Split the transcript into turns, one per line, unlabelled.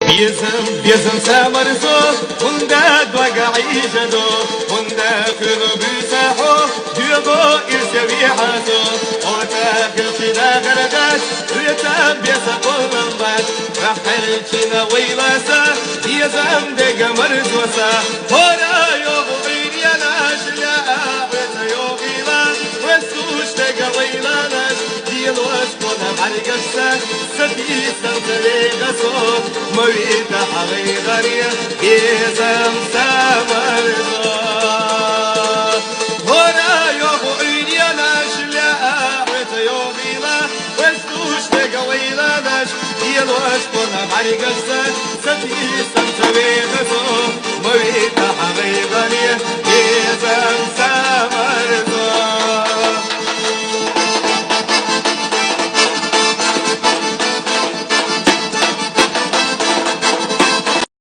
بيزم سامرزو هندا دوغعي جدو هندا كنو بيساحو ديوغو إرسوي حاسو اوتا كلشنا غرداش ريتا بيسا قلنبات رحل چنا ويلاسا بيزم ديگا مرزوسا هورا يوغو بينياناش يا آويتا يوغيلا وسوش ديگا ويلاناش ديلوش قونا مرگشتا سبي سمتلي غصو مويت حغي غريا بيزم سامرزو هورا يوغو بينياناش يا آويتا يوغيلا وسوش ديگا ويلاناش ديلوش قونا مرگشتا سبي سمتلي غصو مويت حغي غريا بيزم سامرزو